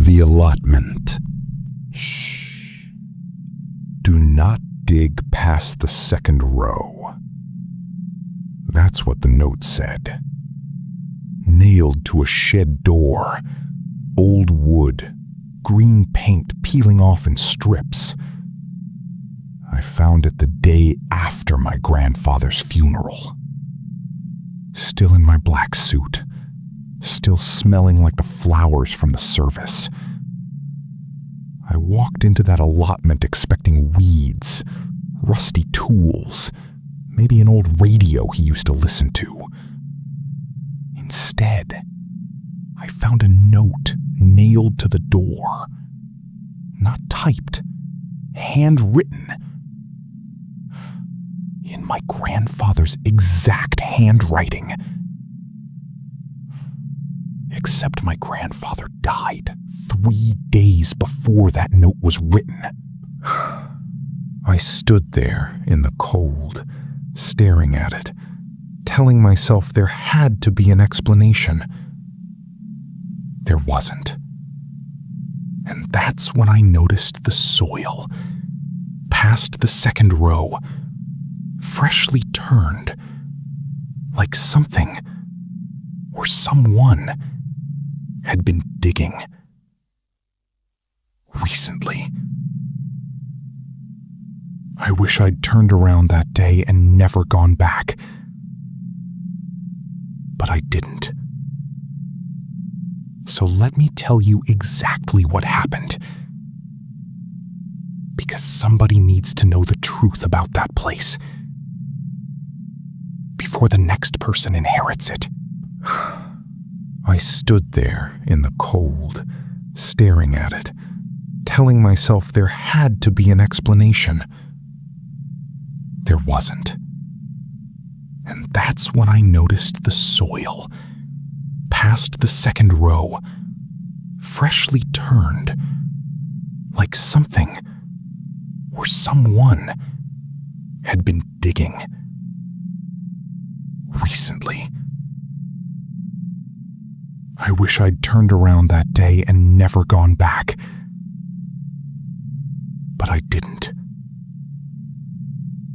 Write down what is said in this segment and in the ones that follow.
The allotment. Shh. Do not dig past the second row. That's what the note said. Nailed to a shed door. Old wood. Green paint peeling off in strips. I found it the day after my grandfather's funeral. Still in my black suit. Still smelling like the flowers from the service. I walked into that allotment expecting weeds, rusty tools, maybe an old radio he used to listen to. Instead, I found a note nailed to the door. Not typed, handwritten. In my grandfather's exact handwriting. Except my grandfather died 3 days before that note was written. I stood there in the cold, staring at it, telling myself there had to be an explanation. There wasn't. And that's when I noticed the soil, past the second row, freshly turned, like something or someone had been digging. Recently. I wish I'd turned around that day and never gone back. But I didn't. So let me tell you exactly what happened. Because somebody needs to know the truth about that place before the next person inherits it. I stood there in the cold, staring at it, telling myself there had to be an explanation. There wasn't. And that's when I noticed the soil, past the second row, freshly turned, like something or someone had been digging. Recently. I wish I'd turned around that day and never gone back. But I didn't.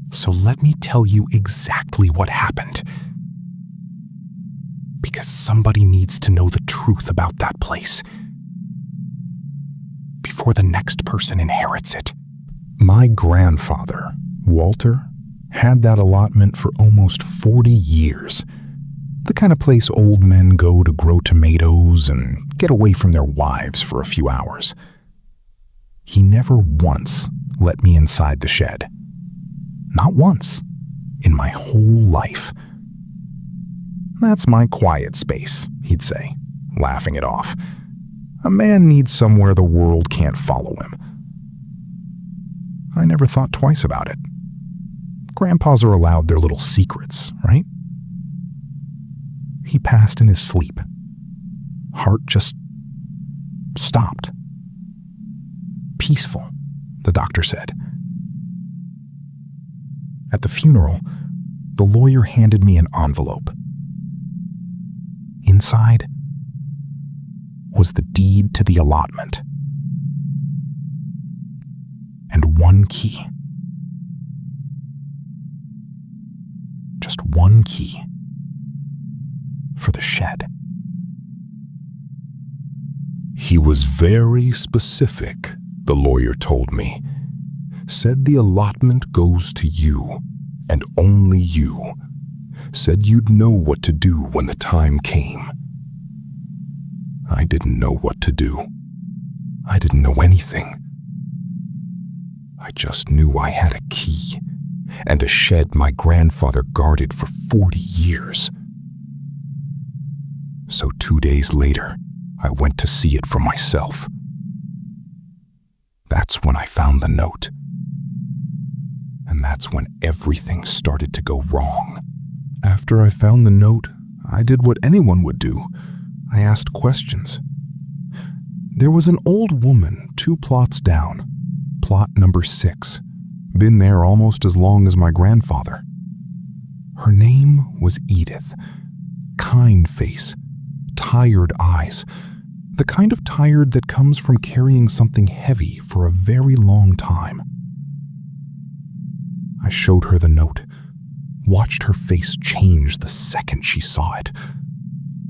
So let me tell you exactly what happened. Because somebody needs to know the truth about that place before the next person inherits it. My grandfather, Walter, had that allotment for almost 40 years. The kind of place old men go to grow tomatoes and get away from their wives for a few hours. He never once let me inside the shed. Not once in my whole life. That's my quiet space, he'd say, laughing it off. A man needs somewhere the world can't follow him. I never thought twice about it. Grandpas are allowed their little secrets, right? He passed in his sleep. Heart just stopped. Peaceful, the doctor said. At the funeral, the lawyer handed me an envelope. Inside was the deed to the allotment. And one key. Just one key. For the shed. He was very specific, the lawyer told me. Said the allotment goes to you, and only you. Said you'd know what to do when the time came. I didn't know what to do. I didn't know anything. I just knew I had a key, and a shed my grandfather guarded for 40 years. So 2 days later, I went to see it for myself. That's when I found the note. And that's when everything started to go wrong. After I found the note, I did what anyone would do. I asked questions. There was an old woman 2 plots down, plot number 6. Been there almost as long as my grandfather. Her name was Edith. Kind face. Tired eyes. The kind of tired that comes from carrying something heavy for a very long time. I showed her the note, watched her face change the second she saw it.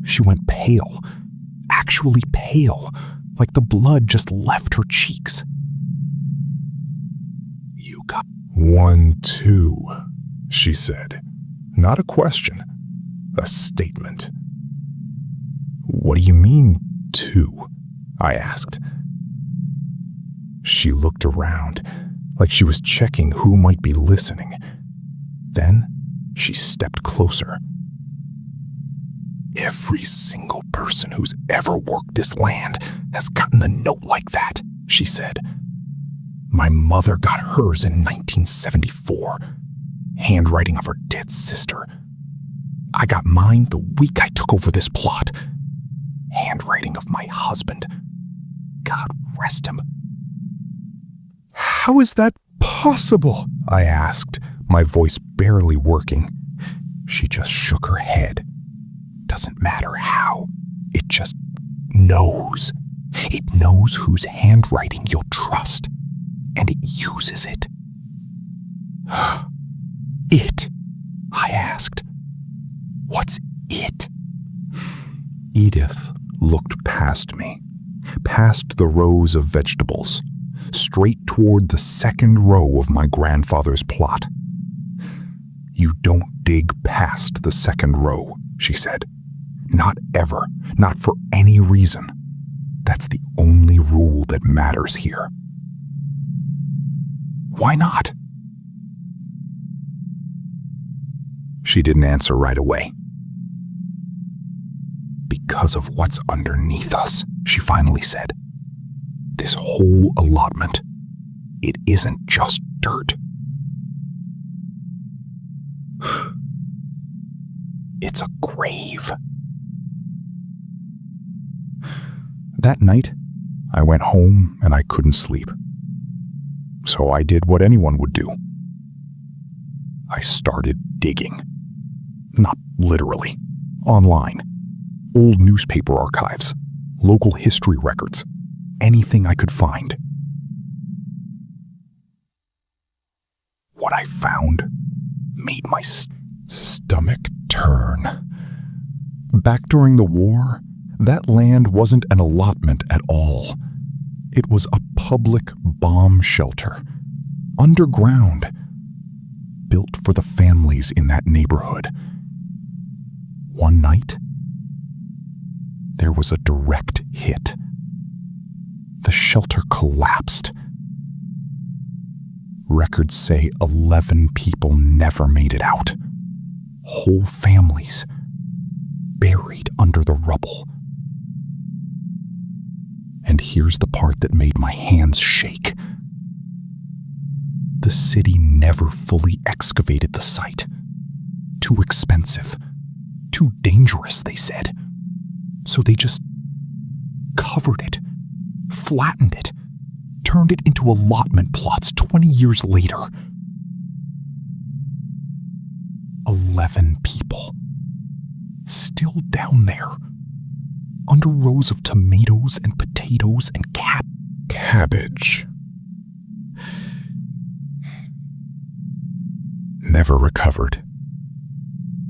She went pale, actually pale, like the blood just left her cheeks. "You got 1, 2, she said. Not a question, a statement. "What do you mean, 2? I asked. She looked around, like she was checking who might be listening. Then she stepped closer. "Every single person who's ever worked this land has gotten a note like that," she said. "My mother got hers in 1974, handwriting of her dead sister. I got mine the week I took over this plot, handwriting of my husband. God rest him." "How is that possible?" I asked, my voice barely working. She just shook her head. "Doesn't matter how, it just knows. It knows whose handwriting you'll trust, and it uses it." "It?" I asked. "What's it?" Edith looked past me, past the rows of vegetables, straight toward the second row of my grandfather's plot. "You don't dig past the second row," she said. "Not ever, not for any reason. That's the only rule that matters here." "Why not?" She didn't answer right away. "Because of what's underneath us," she finally said. "This whole allotment, it isn't just dirt. It's a grave." That night, I went home and I couldn't sleep. So I did what anyone would do. I started digging. Not literally. Online. Old newspaper archives. Local history records. Anything I could find. What I found made my stomach turn. Back during the war, that land wasn't an allotment at all. It was a public bomb shelter, underground, built for the families in that neighborhood. One night, there was a direct hit. The shelter collapsed. Records say 11 people never made it out. Whole families buried under the rubble. And here's the part that made my hands shake. The city never fully excavated the site. Too expensive. Too dangerous, they said. So they just covered it, flattened it, turned it into allotment plots 20 years later. 11 people. Still down there. Under rows of tomatoes and potatoes and cabbage. Never recovered.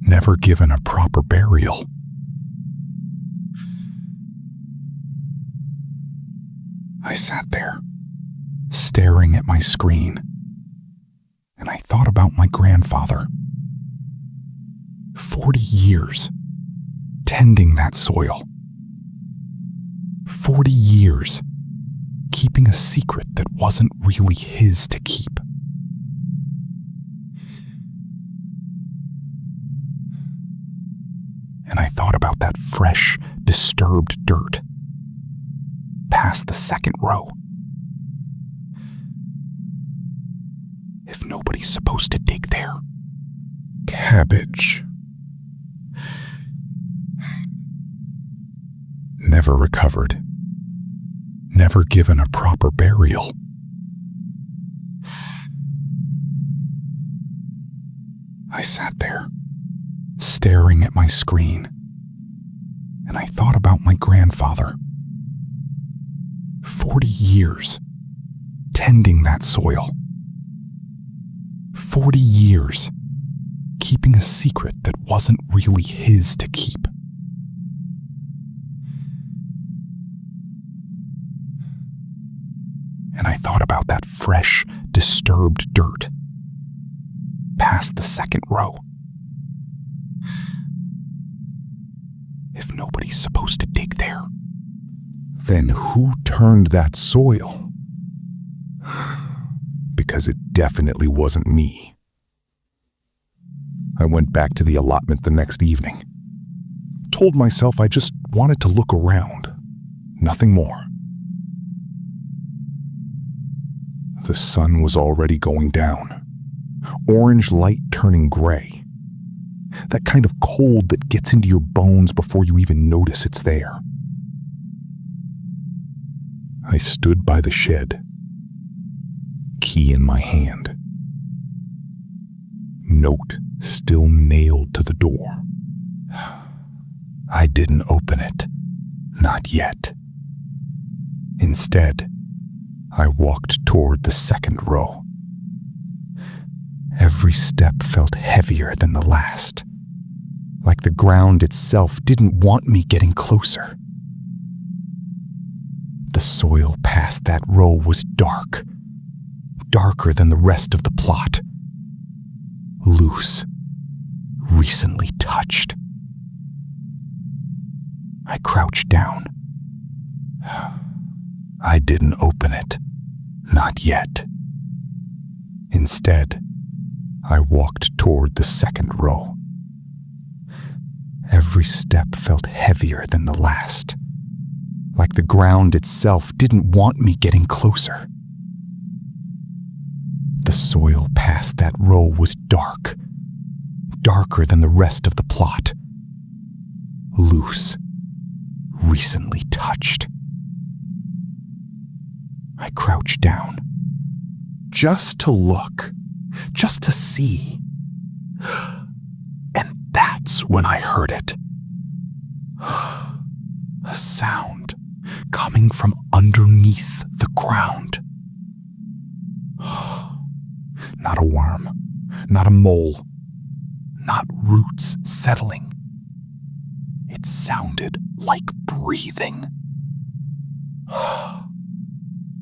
Never given a proper burial. I sat there, staring at my screen, and I thought about my grandfather. 40 years, tending that soil. 40 years, keeping a secret that wasn't really his to keep. And I thought about that fresh, disturbed dirt, past the second row. If nobody's supposed to dig there. Cabbage. Never recovered. Never given a proper burial. I sat there, staring at my screen, and I thought about my grandfather. 40 years, tending that soil. 40 years, keeping a secret that wasn't really his to keep. And I thought about that fresh, disturbed dirt, past the second row. If nobody's supposed to dig there, then who turned that soil? Because it definitely wasn't me. I went back to the allotment the next evening. Told myself I just wanted to look around. Nothing more. The sun was already going down. Orange light turning gray. That kind of cold that gets into your bones before you even notice it's there. I stood by the shed, key in my hand. Note still nailed to the door. I didn't open it, not yet. Instead, I walked toward the second row. Every step felt heavier than the last, like the ground itself didn't want me getting closer. The soil past that row was dark, darker than the rest of the plot. Loose, recently touched. I crouched down. I didn't open it, not yet. Instead, I walked toward the second row. Every step felt heavier than the last, like the ground itself didn't want me getting closer. The soil past that row was dark, darker than the rest of the plot. Loose, recently touched. I crouched down, just to look, just to see. And that's when I heard it. A sound coming from underneath the ground. Not a worm, not a mole, not roots settling. It sounded like breathing.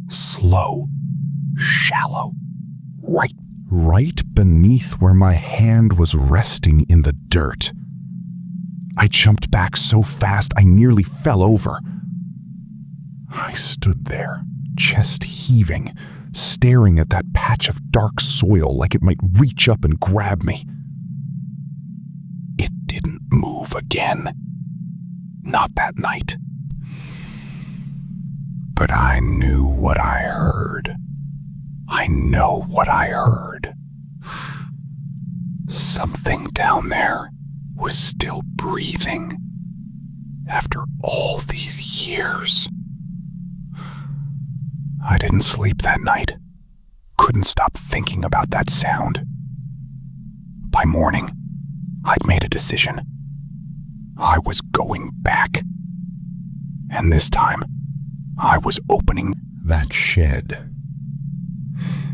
Slow, shallow, right beneath where my hand was resting in the dirt. I jumped back so fast I nearly fell over. I stood there, chest heaving, staring at that patch of dark soil like it might reach up and grab me. It didn't move again. Not that night. But I knew what I heard. I know what I heard. Something down there was still breathing after all these years. I didn't sleep that night. Couldn't stop thinking about that sound. By morning, I'd made a decision. I was going back. And this time, I was opening that shed.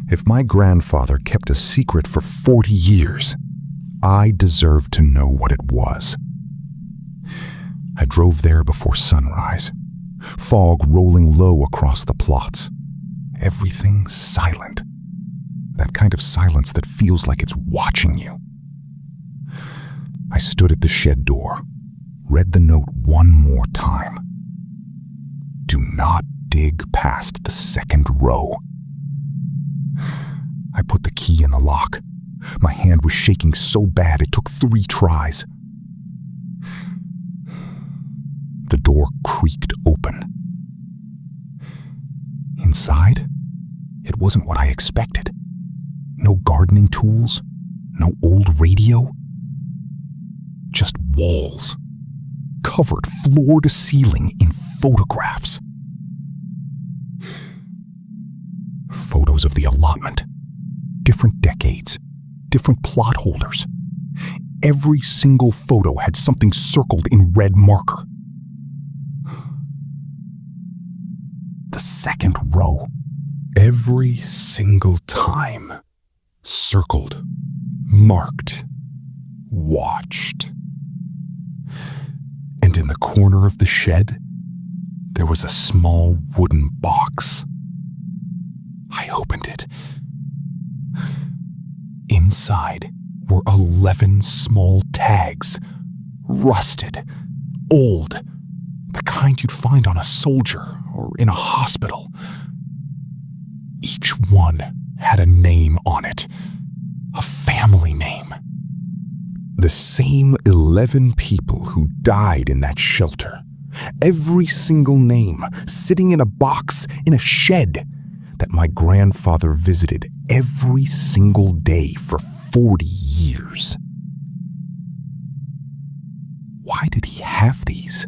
If my grandfather kept a secret for 40 years, I deserved to know what it was. I drove there before sunrise, fog rolling low across the plots. Everything silent. That kind of silence that feels like it's watching you. I stood at the shed door, read the note one more time. Do not dig past the second row. I put the key in the lock. My hand was shaking so bad it took 3 tries. The door creaked open. Inside, it wasn't what I expected. No gardening tools, no old radio. Just walls, covered floor to ceiling in photographs. Photos of the allotment. Different decades, different plot holders. Every single photo had something circled in red marker. The second row. Every single time. Circled, marked, watched. And in the corner of the shed, there was a small wooden box. I opened it. Inside were 11 small tags, rusted, old, the kind you'd find on a soldier or in a hospital. Each one had a name on it, a family name. The same 11 people who died in that shelter. Every single name sitting in a box in a shed that my grandfather visited every single day for 40 years. Why did he have these?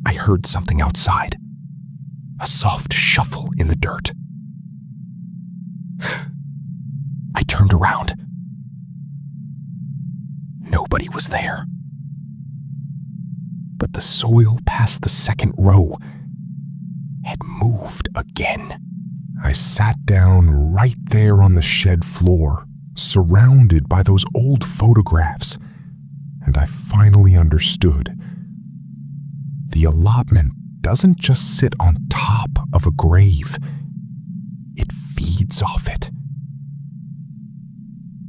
I heard something outside. A soft shuffle in the dirt. I turned around. Nobody was there. But the soil past the second row had moved again. I sat down right there on the shed floor, surrounded by those old photographs, and I finally understood. The allotment doesn't just sit on top of a grave. It feeds off it.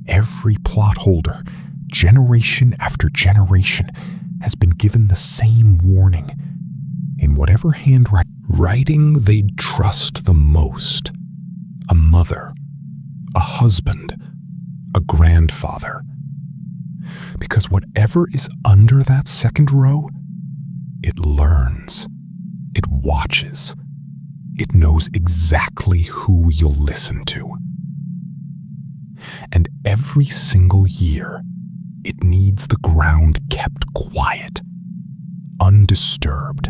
Every plot holder, generation after generation, has been given the same warning. In whatever handwriting they'd trust the most. A mother, a husband, a grandfather. Because whatever is under that second row, it learns. It watches. It knows exactly who you'll listen to. And every single year, it needs the ground kept quiet, undisturbed,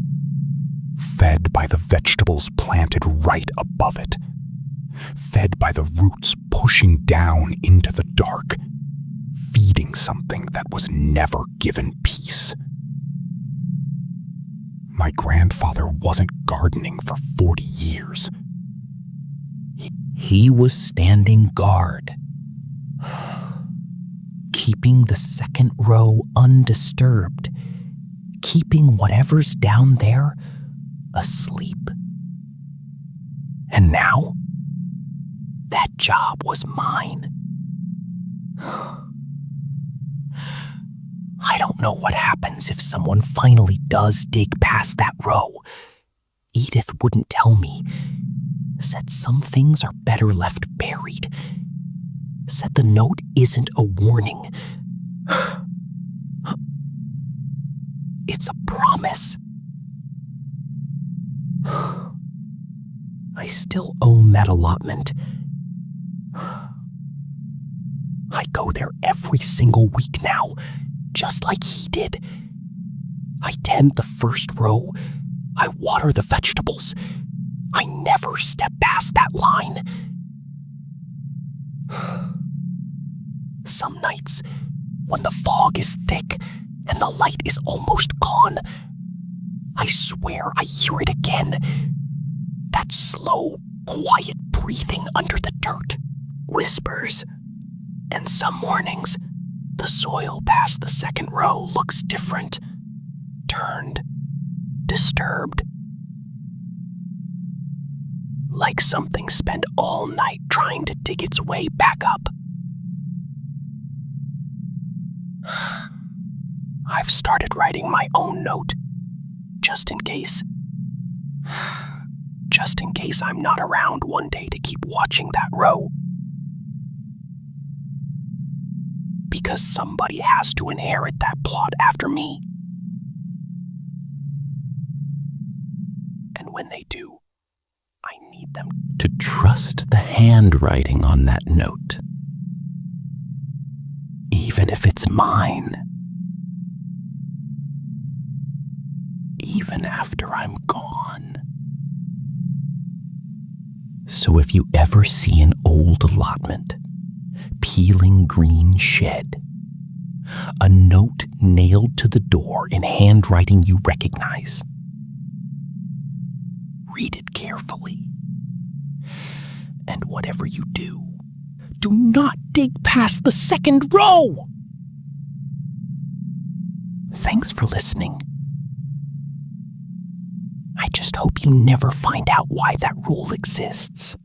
fed by the vegetables planted right above it, fed by the roots pushing down into the dark, feeding something that was never given peace. My grandfather wasn't gardening for 40 years. He was standing guard, keeping the second row undisturbed, keeping whatever's down there asleep. And now, that job was mine. I don't know what happens if someone finally does dig past that row. Edith wouldn't tell me. Said some things are better left buried. Said the note isn't a warning. It's a promise. I still own that allotment. I go there every single week now, just like he did. I tend the first row. I water the vegetables. I never step past that line. Some nights, when the fog is thick and the light is almost gone, I swear I hear it again. That slow, quiet breathing under the dirt. Whispers. And some mornings, the soil past the second row looks different. Turned. Disturbed. Like something spent all night trying to dig its way back up. I've started writing my own note, just in case. Just in case I'm not around one day to keep watching that row. Because somebody has to inherit that plot after me. And when they do, I need them to trust the handwriting on that note. Even if it's mine. Even after I'm gone. So if you ever see an old allotment, peeling green shed, a note nailed to the door in handwriting you recognize, read it carefully. And whatever you do not dig past the second row! Thanks for listening. I just hope you never find out why that rule exists.